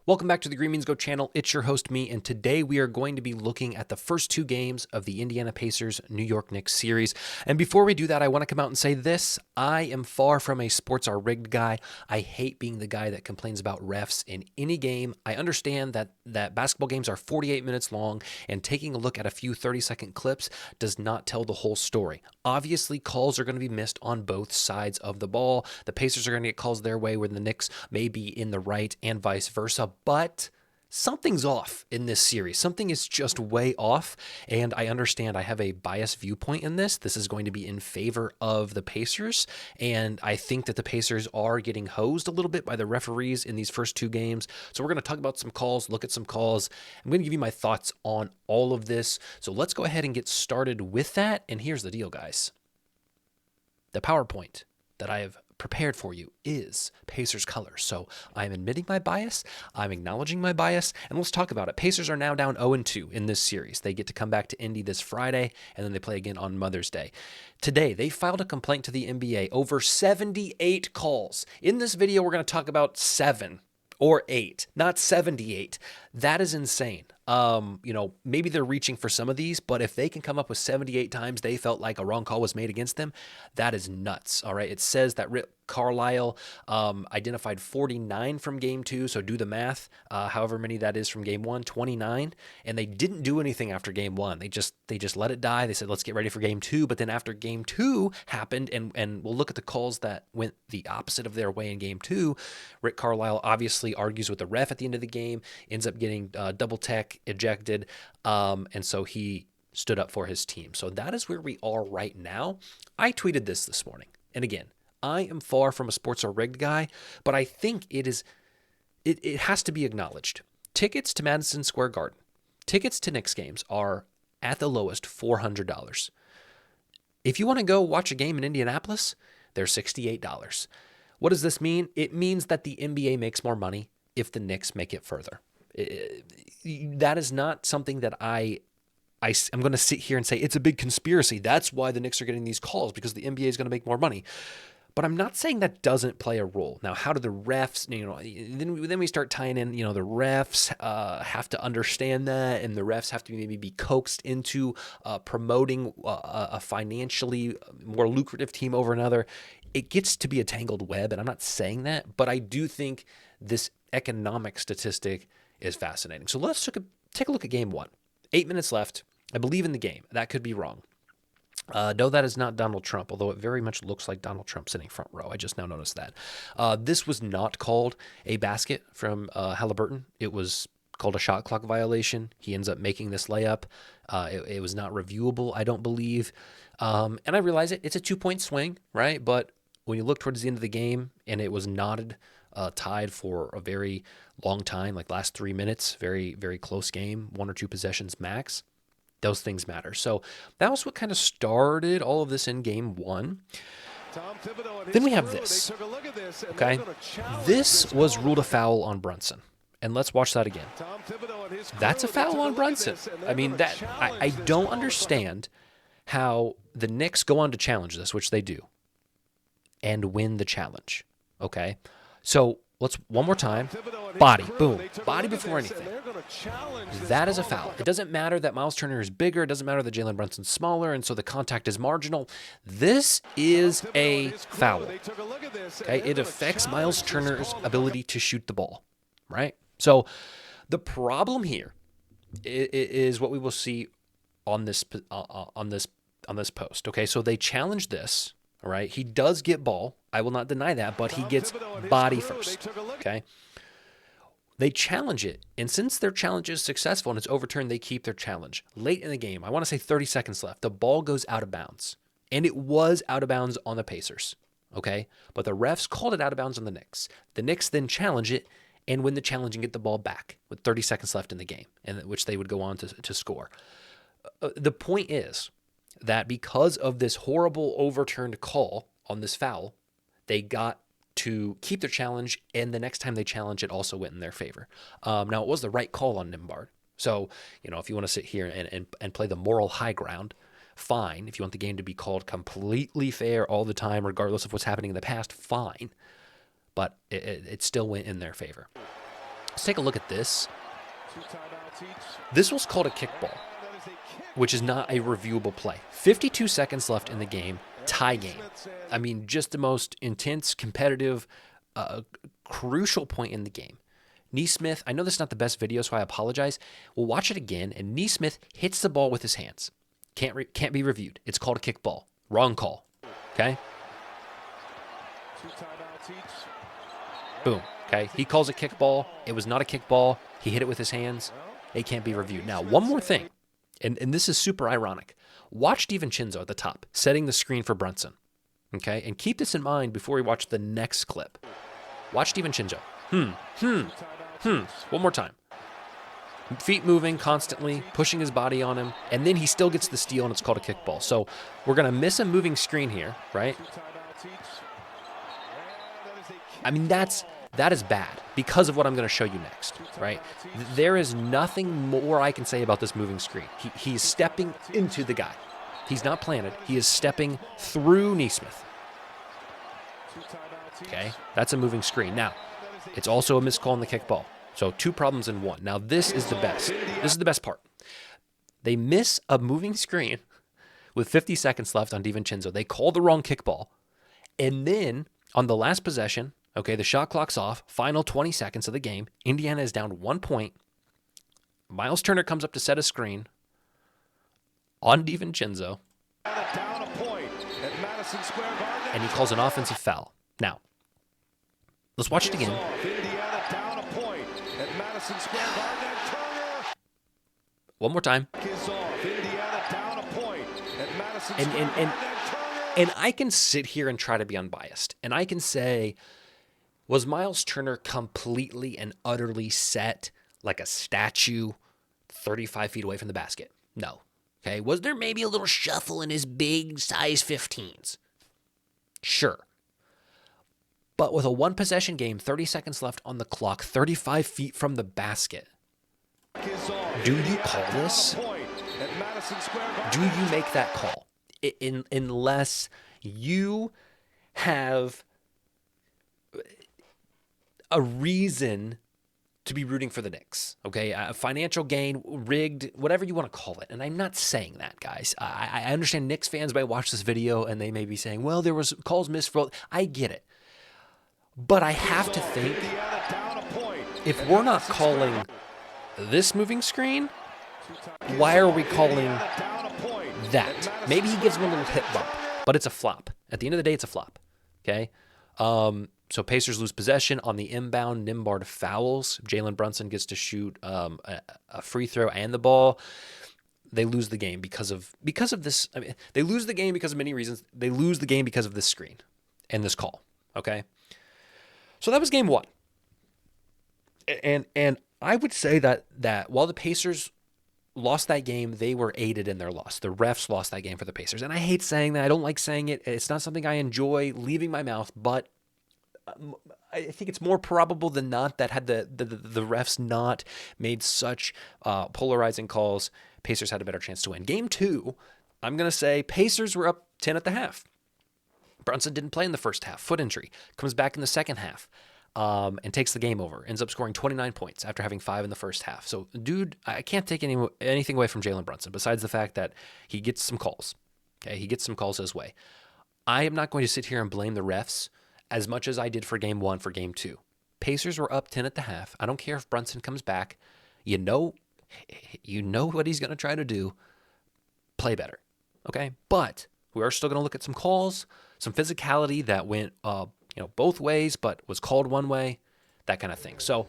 Welcome back to the Green Beans Go channel. It's your host, me, and today we are going to be looking at the first two games of the Indiana Pacers New York Knicks series. And before we do that, I want to come out and say this. I am far from a sports are rigged guy. I hate being the guy that complains about refs in any game. I understand that basketball games are 48 minutes long, and taking a look at a few 30-second clips does not tell the whole story. Obviously, calls are going to be missed on both sides of the ball. The Pacers are going to get calls their way where the Knicks may be in the right and vice versa. But something's off in this series. Something is just way off, and I understand I have a biased viewpoint in this. This is going to be in favor of the Pacers, and I think that the Pacers are getting hosed a little bit by the referees in these first two games. So we're going to talk about some calls, look at some calls. I'm going to give you my thoughts on all of this. So let's go ahead and get started with that, and here's the deal, guys. The PowerPoint that I have prepared for you is Pacers colors. So I'm admitting my bias, I'm acknowledging my bias, and let's talk about it. Pacers are now down 0-2 in this series. They get to come back to Indy this Friday, and then they play again on Mother's Day. Today, they filed a complaint to the NBA over 78 calls. In this video, we're going to talk about 7 or 8, not 78. That is insane. Maybe they're reaching for some of these, but if they can come up with 78 times they felt like a wrong call was made against them, that is nuts. All right. It says that Rick Carlisle identified 49 from game 2. So do the math, however many that is from game 1, 29. And they didn't do anything after game 1. They just let it die. They said, let's get ready for game 2. But then after game 2 happened, and we'll look at the calls that went the opposite of their way in game 2. Rick Carlisle obviously argues with the ref at the end of the game, ends up getting double tech ejected, and so he stood up for his team. So that is where we are right now. I tweeted this morning, and again, I am far from a sports are rigged guy, but I think it has to be acknowledged. Tickets to Madison Square Garden, tickets to Knicks games are at the lowest $400. If you want to go watch a game in Indianapolis, they're $68. What does this mean? It means that the NBA makes more money if the Knicks make it further. That is not something that I'm going to sit here and say it's a big conspiracy. That's why the Knicks are getting these calls, because the NBA is going to make more money. But I'm not saying that doesn't play a role. Now, how do the refs, then we start tying in, the refs have to understand that, and the refs have to maybe be coaxed into promoting a financially more lucrative team over another. It gets to be a tangled web, and I'm not saying that, but I do think this economic statistic is fascinating. So let's take a look at game 1. 8 minutes left. I believe in the game. That could be wrong. No, that is not Donald Trump, although it very much looks like Donald Trump sitting front row. I just now noticed that. This was not called a basket from Halliburton. It was called a shot clock violation. He ends up making this layup. It was not reviewable, I don't believe. And I realize it's a 2-point swing, right? But when you look towards the end of the game and it was knotted, tied for a very long time, like last 3 minutes, very, very close game, 1 or 2 possessions max. Those things matter. So that was what kind of started all of this in game 1. Then we have this. Okay. This was ruled a foul on Brunson. And let's watch that again. That's a foul on Brunson. I mean, I don't understand how the Knicks go on to challenge this, which they do, and win the challenge. Okay. So let's one more time. Body, boom. Body before anything. That is a foul. It doesn't matter that Miles Turner is bigger. It doesn't matter that Jalen Brunson's smaller, and so the contact is marginal. This is a foul. Okay, it affects Miles Turner's ability to shoot the ball, right? So the problem here is what we will see on this post. Okay, so they challenge this. All right, he does get ball. I will not deny that, but he gets body first. Okay. They challenge it, and since their challenge is successful and it's overturned, they keep their challenge. Late in the game, I want to say 30 seconds left, the ball goes out of bounds, and it was out of bounds on the Pacers, okay? But the refs called it out of bounds on the Knicks. The Knicks then challenge it and win the challenge and get the ball back with 30 seconds left in the game, and which they would go on to score. The point is that because of this horrible overturned call on this foul, they got to keep their challenge, and the next time they challenge, it also went in their favor. Now, it was the right call on Nembhard. So, if you want to sit here and play the moral high ground, fine. If you want the game to be called completely fair all the time, regardless of what's happening in the past, fine. But it still went in their favor. Let's take a look at this. This was called a kickball, which is not a reviewable play. 52 seconds left in the game, tie game. I mean, just the most intense, competitive, crucial point in the game. Neesmith, I know this is not the best video, so I apologize. We'll watch it again, and Neesmith hits the ball with his hands. Can't be reviewed. It's called a kickball. Wrong call. Okay? Boom. Okay? He calls it kickball. It was not a kickball. He hit it with his hands. It can't be reviewed. Now, one more thing, and this is super ironic. Watch DiVincenzo at the top, setting the screen for Brunson. Okay? And keep this in mind before we watch the next clip. Watch DiVincenzo. One more time. Feet moving constantly, pushing his body on him, and then he still gets the steal, and it's called a kickball. So we're going to miss a moving screen here, right? I mean, that is bad because of what I'm going to show you next, right? There is nothing more I can say about this moving screen. He's stepping into the guy. He's not planted. He is stepping through Neesmith. Okay, that's a moving screen. Now, it's also a missed call on the kickball. So 2 problems in 1. Now, this is the best. This is the best part. They miss a moving screen with 50 seconds left on DiVincenzo. They call the wrong kickball. And then on the last possession, okay, the shot clock's off, final 20 seconds of the game. Indiana is down 1 point. Miles Turner comes up to set a screen on DiVincenzo. And he calls an offensive foul. Now, let's watch it again. One more time. And I can sit here and try to be unbiased. And I can say, was Miles Turner completely and utterly set like a statue 35 feet away from the basket? No. Okay. Was there maybe a little shuffle in his big size 15s? Sure. But with a 1-possession game, 30 seconds left on the clock, 35 feet from the basket, do you call this? Do you make that call? Unless you have a reason to be rooting for the Knicks, okay? A financial gain, rigged, whatever you want to call it. And I'm not saying that, guys. I understand Knicks fans might watch this video and they may be saying, well, there was calls missed for... I get it. But I have to think, if we're not calling this moving screen, why are we calling that? Maybe he gives him a little hip bump, but it's a flop. At the end of the day, it's a flop, okay? So Pacers lose possession. On the inbound, Nimbard fouls. Jalen Brunson gets to shoot a free throw and the ball. They lose the game because of this. I mean, they lose the game because of many reasons. They lose the game because of this screen and this call, okay? So that was game 1. And I would say that while the Pacers lost that game, they were aided in their loss. The refs lost that game for the Pacers. And I hate saying that. I don't like saying it. It's not something I enjoy leaving my mouth, but I think it's more probable than not that had the refs not made such polarizing calls, Pacers had a better chance to win. Game 2, I'm going to say Pacers were up 10 at the half. Brunson didn't play in the first half, foot injury. Comes back in the second half and takes the game over. Ends up scoring 29 points after having 5 in the first half. So, dude, I can't take anything away from Jalen Brunson besides the fact that he gets some calls. Okay, he gets some calls his way. I am not going to sit here and blame the refs as much as I did for game 1 for game 2. Pacers were up 10 at the half. I don't care if Brunson comes back. You know what he's going to try to do. Play better. Okay, but we are still going to look at some calls, some physicality that went both ways, but was called one way, that kind of thing. So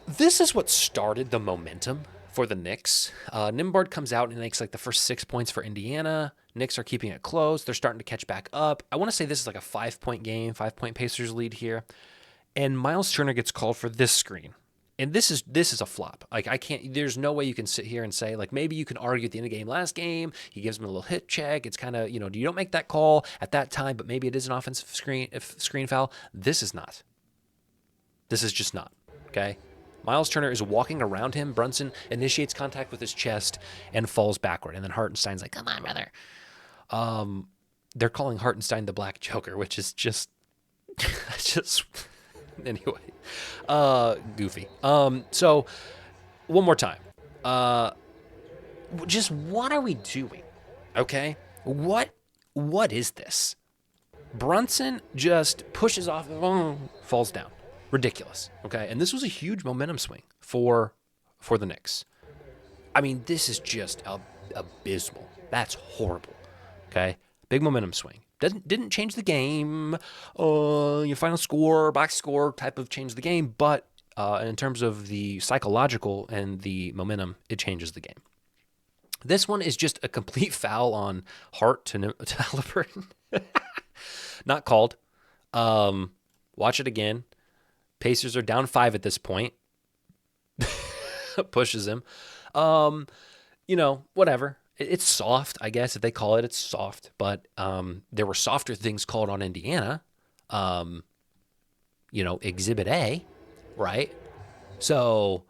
this is what started the momentum for the Knicks. Nimbard comes out and makes like the first 6 points for Indiana. Knicks are keeping it close. They're starting to catch back up. I want to say this is like a 5-point game, 5-point Pacers lead here. And Miles Turner gets called for this screen. And this is a flop. Like, I can't, there's no way you can sit here and say, like, maybe you can argue at the end of the game last game, he gives him a little hit check. It's kind of, you don't make that call at that time, but maybe it is an offensive screen foul. This is not. This is just not, okay? Miles Turner is walking around him. Brunson initiates contact with his chest and falls backward. And then Hartenstein's like, come on, brother. They're calling Hartenstein the Black Joker, which is just Anyway, goofy. So one more time. Just what are we doing? Okay, what is this? Brunson just pushes off, falls down. Ridiculous. Okay, and this was a huge momentum swing for the Knicks. I mean, this is just abysmal. That's horrible. Okay, big momentum swing. Didn't change the game. Your final score, box score type of changed the game, but in terms of the psychological and the momentum, it changes the game. This one is just a complete foul on Hart to Halliburton. Not called. Watch it again. Pacers are down 5 at this point. Pushes him. Whatever. It's soft, I guess, if they call it. It's soft. But there were softer things called on Indiana. Exhibit A, right? So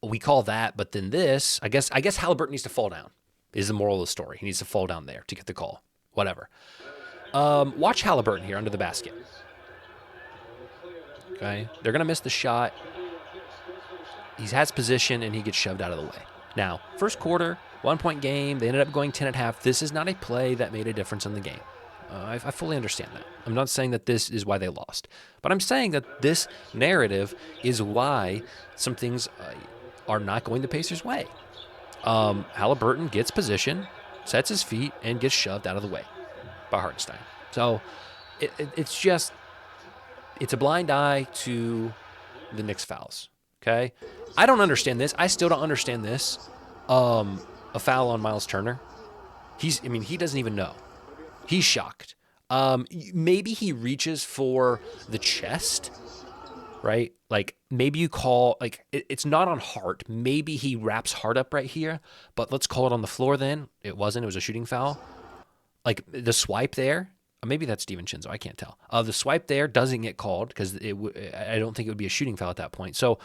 we call that, but then this, I guess Halliburton needs to fall down, is the moral of the story. He needs to fall down there to get the call. Whatever. Watch Halliburton here under the basket. Okay. They're going to miss the shot. He has position, and he gets shoved out of the way. Now, first quarter, 1-point game. They ended up going 10 at half. This is not a play that made a difference in the game. I fully understand that. I'm not saying that this is why they lost. But I'm saying that this narrative is why some things are not going the Pacers' way. Halliburton gets position, sets his feet, and gets shoved out of the way by Hartenstein. So it's a blind eye to the Knicks fouls. Okay? I don't understand this. I still don't understand this. A foul on Miles Turner. He doesn't even know. He's shocked. Maybe he reaches for the chest, right? Like maybe you call, like it's not on Hart. Maybe he wraps Hart up right here, but let's call it on the floor then. It wasn't. It was a shooting foul. Like the swipe there, maybe that's Steven Chinzo. I can't tell. The swipe there doesn't get called because I don't think it would be a shooting foul at that point. So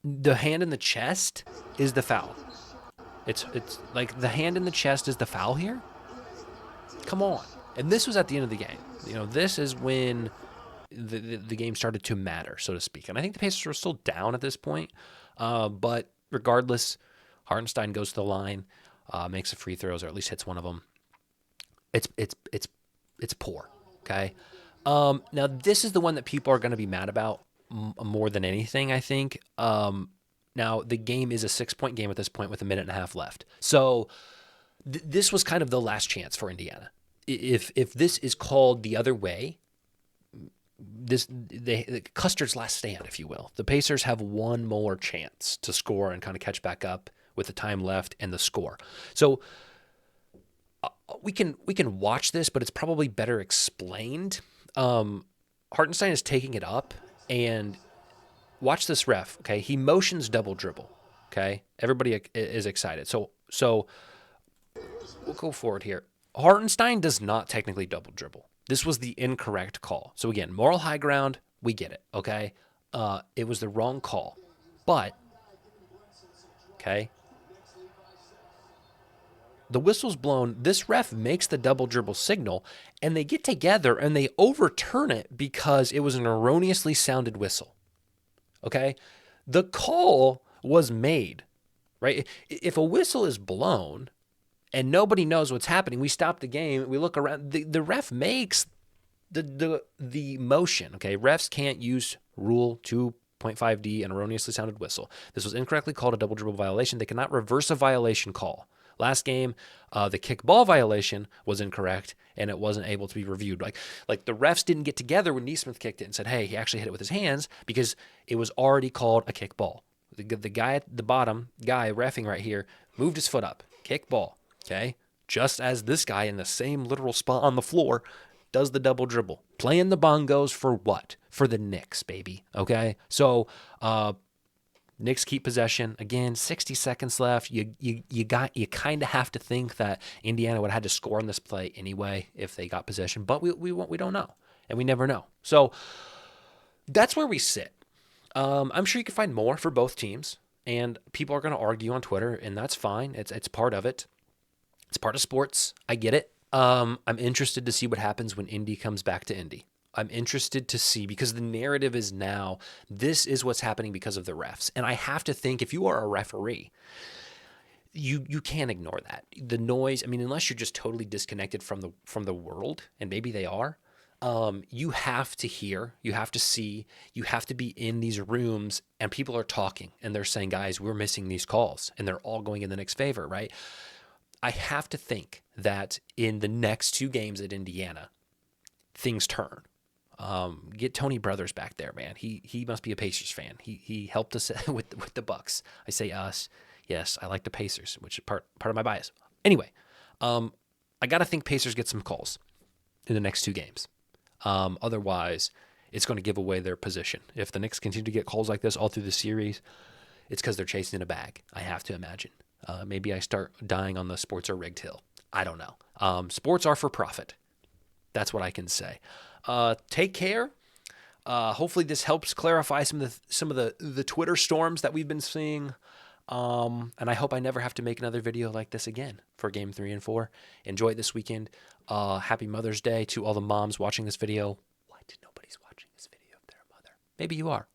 the hand in the chest is the foul. It's like the hand in the chest is the foul here. Come on. And this was at the end of the game. This is when the game started to matter, so to speak. And I think the Pacers were still down at this point. But regardless, Hartenstein goes to the line, makes the free throws, or at least hits one of them. It's poor. Okay. Now this is the one that people are going to be mad about more than anything, I think. Now the game is a 6-point game at this point with a minute and a half left. So this was kind of the last chance for Indiana. If this is called the other way, Custer's last stand, if you will. The Pacers have one more chance to score and kind of catch back up with the time left and the score. So we can watch this, but it's probably better explained. Hartenstein is taking it up, and watch this ref. Okay, he motions double dribble. Okay, everybody is excited. So we'll go forward here. Hartenstein does not technically double dribble. This was the incorrect call. So again, moral high ground, we get it, okay? It was the wrong call. But, okay, the whistle's blown. This ref makes the double dribble signal, and they get together and they overturn it because it was an erroneously sounded whistle, okay? The call was made, right? If a whistle is blown and nobody knows what's happening, we stop the game, we look around, the ref makes the motion, okay? Refs can't use Rule 2.5D, an erroneously sounded whistle. This was incorrectly called a double dribble violation. They cannot reverse a violation call. Last game, the kickball violation was incorrect, and it wasn't able to be reviewed. Like the refs didn't get together when Neesmith kicked it and said, hey, he actually hit it with his hands because it was already called a kickball. The guy at the bottom, reffing right here, moved his foot up. Kickball. Okay, just as this guy in the same literal spot on the floor does the double dribble. Playing the bongos for what? For the Knicks, baby. Okay, so Knicks keep possession. Again, 60 seconds left. You kind of have to think that Indiana would have had to score on this play anyway if they got possession, but we don't know, and we never know. So that's where we sit. I'm sure you can find more for both teams, and people are going to argue on Twitter, and that's fine. It's part of it. It's part of sports. I get it. I'm interested to see what happens when Indy comes back to Indy. I'm interested to see, because the narrative is now this is what's happening because of the refs. And I have to think, if you are a referee, you can't ignore that. The noise, I mean, unless you're just totally disconnected from the world, and maybe they are, you have to hear, you have to see, you have to be in these rooms, and people are talking and they're saying, guys, we're missing these calls, and they're all going in the Knicks' favor, right? I have to think that in the next two games at Indiana, things turn. Get Tony Brothers back there, man. He must be a Pacers fan. He helped us with the Bucks. I say us. Yes, I like the Pacers, which is part of my bias. Anyway, I got to think Pacers get some calls in the next two games. Otherwise, it's going to give away their position. If the Knicks continue to get calls like this all through the series, it's because they're chasing a bag, I have to imagine. Maybe I start dying on the sports are rigged hill. I don't know. Sports are for profit. That's what I can say. Take care. Hopefully this helps clarify some of the Twitter storms that we've been seeing. And I hope I never have to make another video like this again for Game 3 and 4. Enjoy it this weekend. Happy Mother's Day to all the moms watching this video. What? Nobody's watching this video if they're a mother. Maybe you are.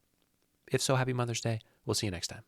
If so, happy Mother's Day. We'll see you next time.